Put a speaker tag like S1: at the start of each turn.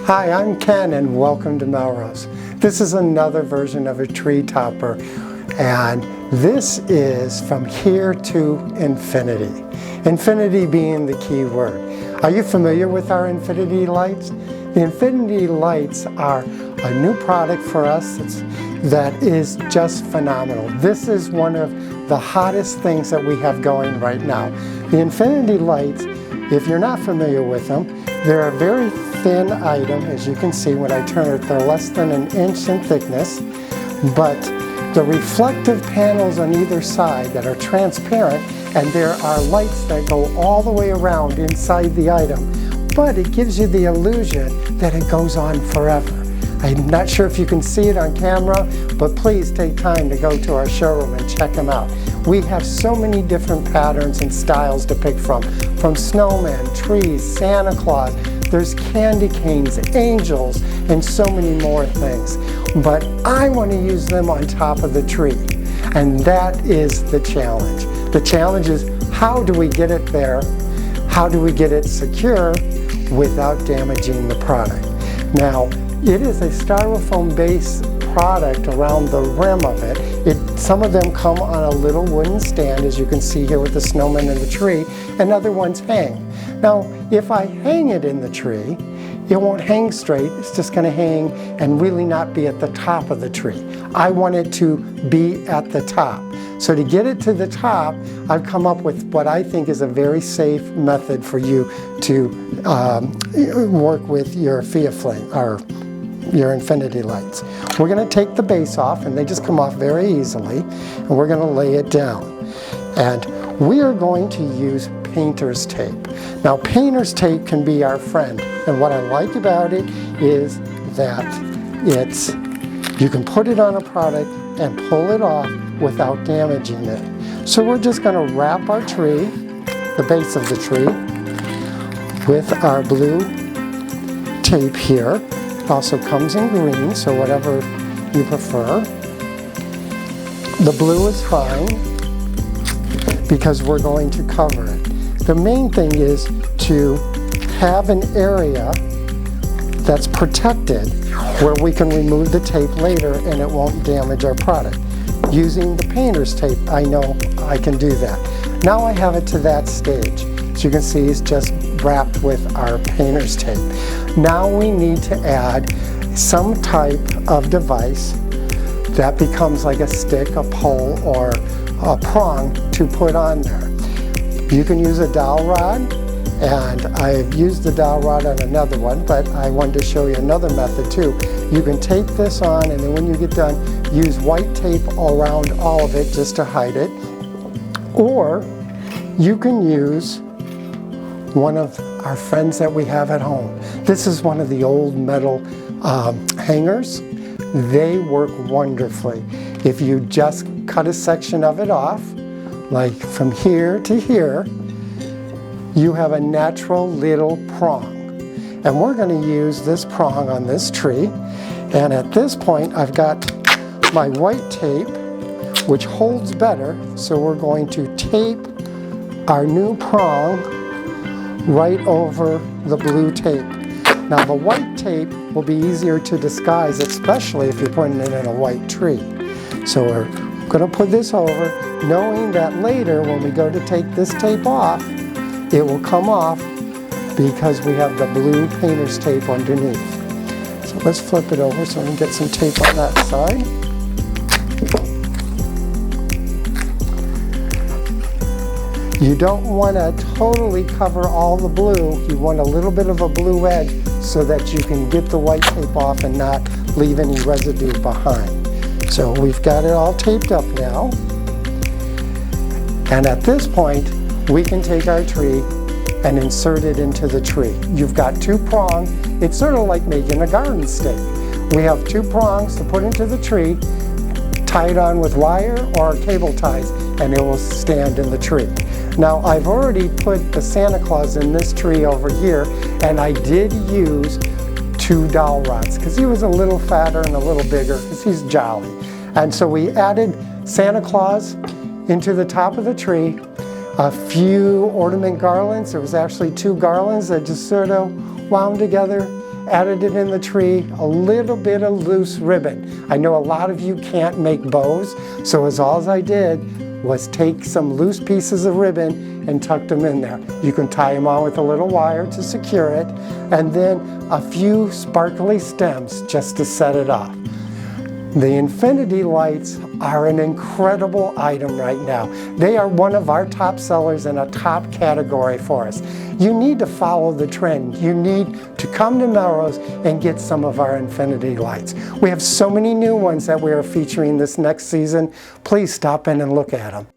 S1: Hi, I'm Ken and welcome to Melrose. This is another version of a tree topper, and this is from here to infinity. Infinity being the key word. Are you familiar with our Infinity Lights? The Infinity Lights are a new product for us that is just phenomenal. This is one of the hottest things that we have going right now. The Infinity Lights, if you're not familiar with them, they're a very thin item. As you can see when I turn it, they're less than an inch in thickness, but the reflective panels on either side that are transparent, and there are lights that go all the way around inside the item, but it gives you the illusion that it goes on forever. I'm not sure if you can see it on camera, but please take time to go to our showroom and check them out. We have so many different patterns and styles to pick from snowman, trees, Santa Claus, there's candy canes, angels, and so many more things. But I want to use them on top of the tree, and that is the challenge. The challenge is, how do we get it there? How do we get it secure without damaging the product? Now, it is a styrofoam-based product around the rim of it. Some of them come on a little wooden stand, as you can see here with the snowman and the tree, and other ones hang. Now, if I hang it in the tree, it won't hang straight. It's just going to hang and really not be at the top of the tree. I want it to be at the top. So to get it to the top, I've come up with what I think is a very safe method for you to work with your Fia Flame, or your Infinity Lights. We're going to take the base off, and they just come off very easily, and we're going to lay it down. And we are going to use painter's tape. Now, painter's tape can be our friend, and what I like about it is that you can put it on a product and pull it off without damaging it. So we're just going to wrap our tree, the base of the tree, with our blue tape here. It also comes in green, so whatever you prefer. The blue is fine because we're going to cover it. The main thing is to have an area that's protected where we can remove the tape later and it won't damage our product. Using the painter's tape, I know I can do that. Now I have it to that stage. As you can see, it's just wrapped with our painter's tape. Now we need to add some type of device that becomes like a stick, a pole, or a prong to put on there. You can use a dowel rod, and I've used the dowel rod on another one, but I wanted to show you another method too. You can tape this on, and then when you get done, use white tape around all of it just to hide it. Or you can use one of our friends that we have at home. This is one of the old metal hangers. They work wonderfully. If you just cut a section of it off, like from here to here, you have a natural little prong. And we're going to use this prong on this tree. And at this point, I've got my white tape, which holds better. So we're going to tape our new prong right over the blue tape. Now the white tape will be easier to disguise, especially if you're putting it in a white tree. So we're going to put this over, knowing that later when we go to take this tape off, it will come off because we have the blue painter's tape underneath. So let's flip it over so we can get some tape on that side. You don't want to totally cover all the blue. You want a little bit of a blue edge so that you can get the white tape off and not leave any residue behind. So we've got it all taped up now. And at this point, we can take our tree and insert it into the tree. You've got two prongs. It's sort of like making a garden stake. We have two prongs to put into the tree, tie it on with wire or cable ties, and it will stand in the tree. Now, I've already put the Santa Claus in this tree over here, and I did use two dowel rods because he was a little fatter and a little bigger because he's jolly. And so we added Santa Claus into the top of the tree, a few ornament garlands. There was actually two garlands that just sort of wound together, added it in the tree, a little bit of loose ribbon. I know a lot of you can't make bows, so all I did was take some loose pieces of ribbon and tucked them in there. You can tie them on with a little wire to secure it, and then a few sparkly stems just to set it off. The Infinity Lights are an incredible item right now. They are one of our top sellers in a top category for us. You need to follow the trend. You need to come to Melrose and get some of our Infinity Lights. We have so many new ones that we are featuring this next season. Please stop in and look at them.